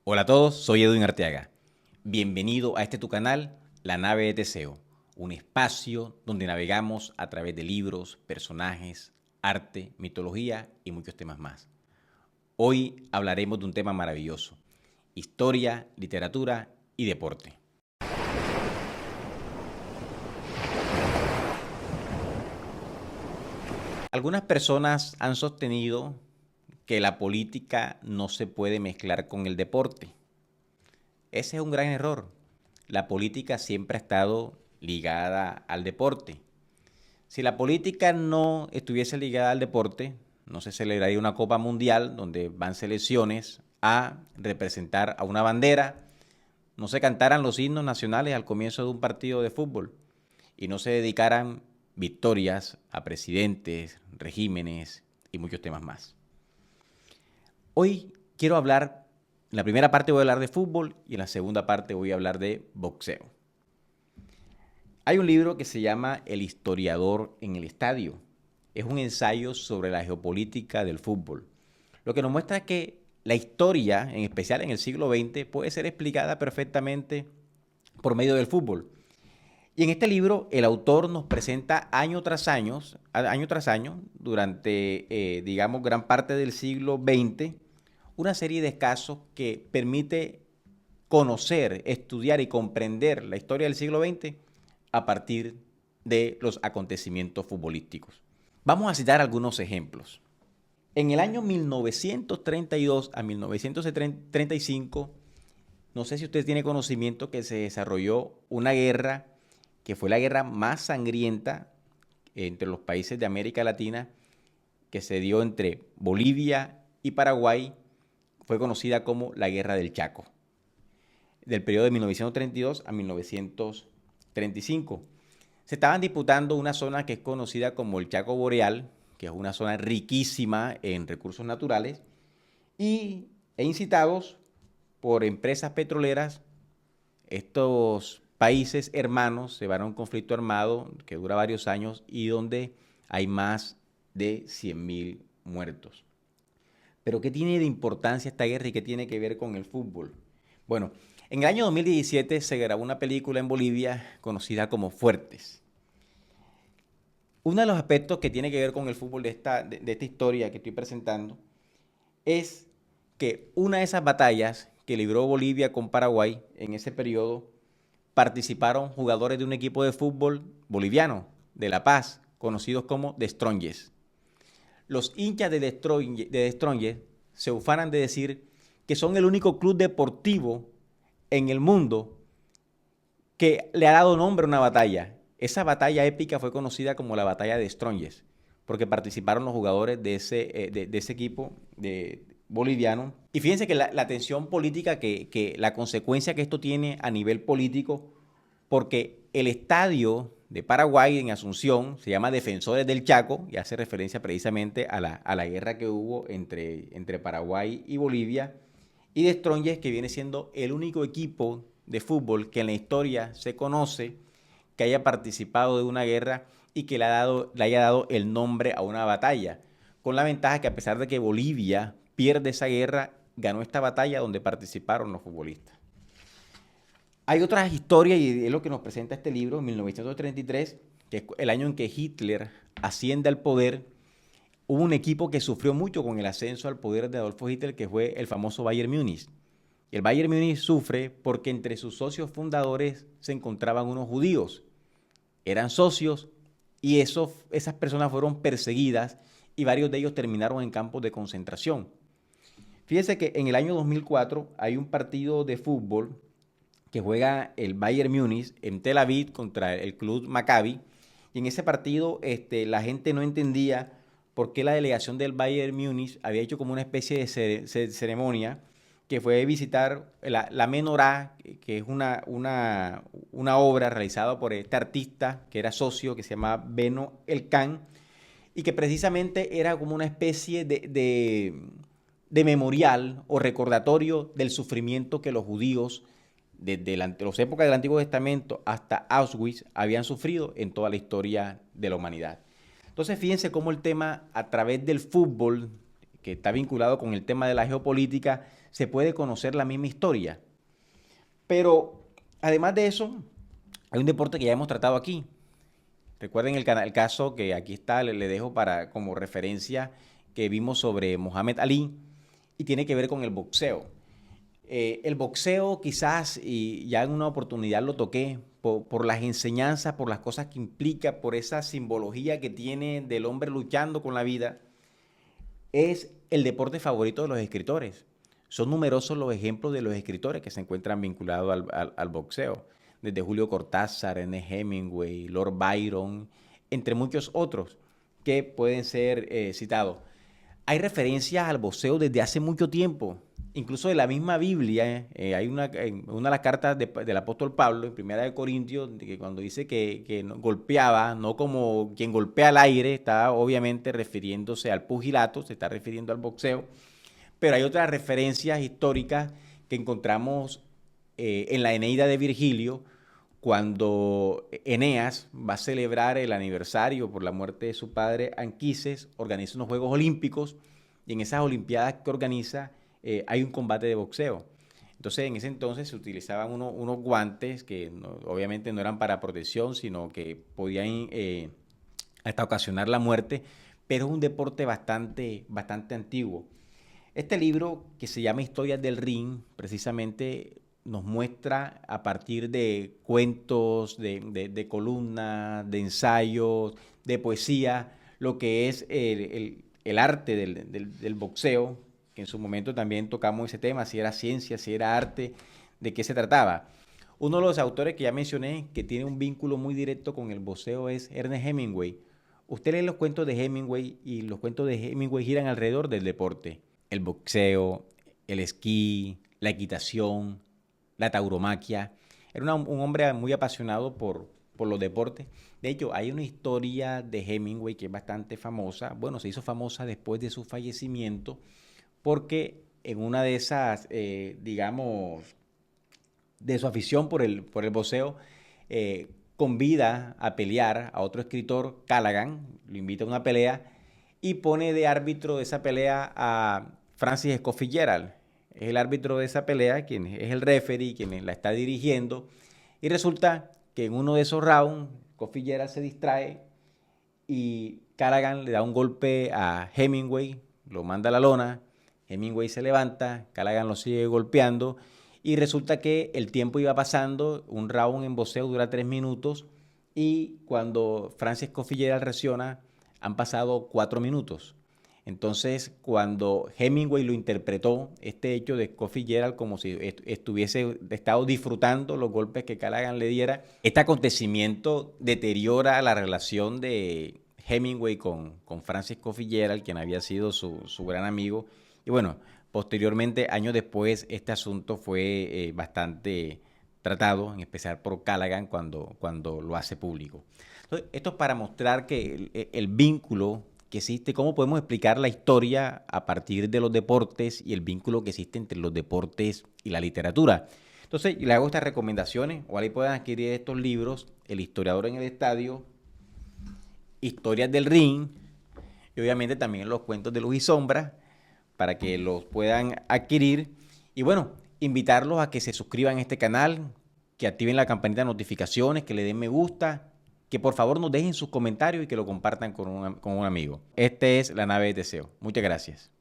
Hola a todos, soy Edwin Arteaga. Bienvenido a este tu canal, La Nave de Teseo, un espacio donde navegamos a través de libros, personajes, arte, mitología y muchos temas más. Hoy hablaremos de un tema maravilloso: historia, literatura y deporte. Algunas personas han sostenido que la política no se puede mezclar con el deporte. Ese es un gran error. La política siempre ha estado ligada al deporte. Si la política no estuviese ligada al deporte, no se celebraría una Copa Mundial donde van selecciones a representar a una bandera, no se cantaran los himnos nacionales al comienzo de un partido de fútbol y no se dedicaran victorias a presidentes, regímenes y muchos temas más. Hoy quiero hablar, en la primera parte voy a hablar de fútbol y en la segunda parte voy a hablar de boxeo. Hay un libro que se llama El historiador en el estadio. Es un ensayo sobre la geopolítica del fútbol. Lo que nos muestra que la historia, en especial en el siglo XX, puede ser explicada perfectamente por medio del fútbol. Y en este libro el autor nos presenta año tras año, durante, digamos, gran parte del siglo XX, una serie de casos que permite conocer, estudiar y comprender la historia del siglo XX a partir de los acontecimientos futbolísticos. Vamos a citar algunos ejemplos. En el año 1932 a 1935, no sé si usted tiene conocimiento que se desarrolló una guerra que fue la guerra más sangrienta entre los países de América Latina, que se dio entre Bolivia y Paraguay. Fue conocida como la Guerra del Chaco, del periodo de 1932 a 1935. Se estaban disputando una zona que es conocida como el Chaco Boreal, que es una zona riquísima en recursos naturales, e incitados por empresas petroleras, estos países hermanos se van a un conflicto armado que dura varios años y donde hay más de 100.000 muertos. Pero ¿qué tiene de importancia esta guerra y qué tiene que ver con el fútbol? Bueno, en el año 2017 se grabó una película en Bolivia conocida como Fuertes. Uno de los aspectos que tiene que ver con el fútbol de esta historia que estoy presentando es que una de esas batallas que libró Bolivia con Paraguay en ese periodo participaron jugadores de un equipo de fútbol boliviano, de La Paz, conocidos como The Strongest. Los hinchas de The Strongest se ufanan de decir que son el único club deportivo en el mundo que le ha dado nombre a una batalla. Esa batalla épica fue conocida como la batalla de Strongest, porque participaron los jugadores de ese equipo boliviano. Y fíjense que la tensión política, la consecuencia que esto tiene a nivel político, porque el estadio de Paraguay en Asunción se llama Defensores del Chaco y hace referencia precisamente a la guerra que hubo entre Paraguay y Bolivia, y de Strongest, que viene siendo el único equipo de fútbol que en la historia se conoce que haya participado de una guerra y que le haya dado el nombre a una batalla, con la ventaja que a pesar de que Bolivia pierde esa guerra, ganó esta batalla donde participaron los futbolistas. Hay otras historias y es lo que nos presenta este libro, 1933, que es el año en que Hitler asciende al poder. Hubo un equipo que sufrió mucho con el ascenso al poder de Adolfo Hitler, que fue el famoso Bayern Múnich. El Bayern Múnich sufre porque entre sus socios fundadores se encontraban unos judíos. Eran socios y esas personas fueron perseguidas y varios de ellos terminaron en campos de concentración. Fíjense que en el año 2004 hay un partido de fútbol que juega el Bayern Múnich en Tel Aviv contra el club Maccabi, y en ese partido la gente no entendía por qué la delegación del Bayern Múnich había hecho como una especie de ceremonia que fue visitar la Menorá, que es una obra realizada por este artista que era socio, que se llama Beno Elkan, y que precisamente era como una especie de memorial o recordatorio del sufrimiento que los judíos desde las épocas del Antiguo Testamento hasta Auschwitz habían sufrido en toda la historia de la humanidad. Entonces fíjense cómo el tema a través del fútbol, que está vinculado con el tema de la geopolítica, se puede conocer la misma historia. Pero además de eso, hay un deporte que ya hemos tratado aquí. Recuerden el caso que aquí está, le dejo como referencia, que vimos sobre Muhammad Ali, y tiene que ver con el boxeo. El boxeo quizás, y ya en una oportunidad lo toqué, por las enseñanzas, por las cosas que implica, por esa simbología que tiene del hombre luchando con la vida, es el deporte favorito de los escritores. Son numerosos los ejemplos de los escritores que se encuentran vinculados al boxeo, desde Julio Cortázar, Ernest Hemingway, Lord Byron, entre muchos otros que pueden ser citados. Hay referencias al boxeo desde hace mucho tiempo, incluso de la misma Biblia. Hay una de las cartas del apóstol Pablo, en Primera de Corintios, que cuando dice que golpeaba, no como quien golpea al aire, está obviamente refiriéndose al pugilato, se está refiriendo al boxeo, pero hay otras referencias históricas que encontramos en la Eneida de Virgilio, cuando Eneas va a celebrar el aniversario por la muerte de su padre Anquises, organiza unos Juegos Olímpicos, y en esas Olimpiadas que organiza hay un combate de boxeo. Entonces, en ese entonces se utilizaban unos guantes que obviamente no eran para protección, sino que podían hasta ocasionar la muerte, pero es un deporte bastante antiguo. Este libro, que se llama Historias del Ring, precisamente nos muestra a partir de cuentos, de columnas, de ensayos, de poesía, lo que es el arte del boxeo, que en su momento también tocamos ese tema, si era ciencia, si era arte, de qué se trataba. Uno de los autores que ya mencioné, que tiene un vínculo muy directo con el boxeo, es Ernest Hemingway. Usted lee los cuentos de Hemingway y los cuentos de Hemingway giran alrededor del deporte. El boxeo, el esquí, la equitación, la tauromaquia. Era un hombre muy apasionado por los deportes. De hecho, hay una historia de Hemingway que es bastante famosa. Bueno, se hizo famosa después de su fallecimiento porque en una de esas, digamos, de su afición por el boxeo, convida a pelear a otro escritor, Callaghan, lo invita a una pelea y pone de árbitro de esa pelea a Francis Scott Fitzgerald. Es el árbitro de esa pelea, quien es el referee, quien la está dirigiendo, y resulta que en uno de esos rounds, Scott Fitzgerald se distrae y Callaghan le da un golpe a Hemingway, lo manda a la lona, Hemingway se levanta, Callaghan lo sigue golpeando y resulta que el tiempo iba pasando, un round en boxeo dura 3 minutos y cuando Francis Scott Fitzgerald reacciona han pasado 4 minutos. Entonces, cuando Hemingway lo interpretó, este hecho de Scott Fitzgerald como si estuviese estado disfrutando los golpes que Callaghan le diera, este acontecimiento deteriora la relación de Hemingway con Francis Scott Fitzgerald, quien había sido su gran amigo. Y bueno, posteriormente, años después, este asunto fue bastante tratado, en especial por Callaghan cuando lo hace público. Entonces, esto es para mostrar que el vínculo que existe, cómo podemos explicar la historia a partir de los deportes y el vínculo que existe entre los deportes y la literatura. Entonces, le hago estas recomendaciones, o ahí pueden adquirir estos libros, El historiador en el estadio, Historias del Ring, y obviamente también los cuentos de luz y sombra, para que los puedan adquirir. Y bueno, invitarlos a que se suscriban a este canal, que activen la campanita de notificaciones, que le den me gusta, que por favor nos dejen sus comentarios y que lo compartan con un amigo. Este es La Nave de Teseo. Muchas gracias.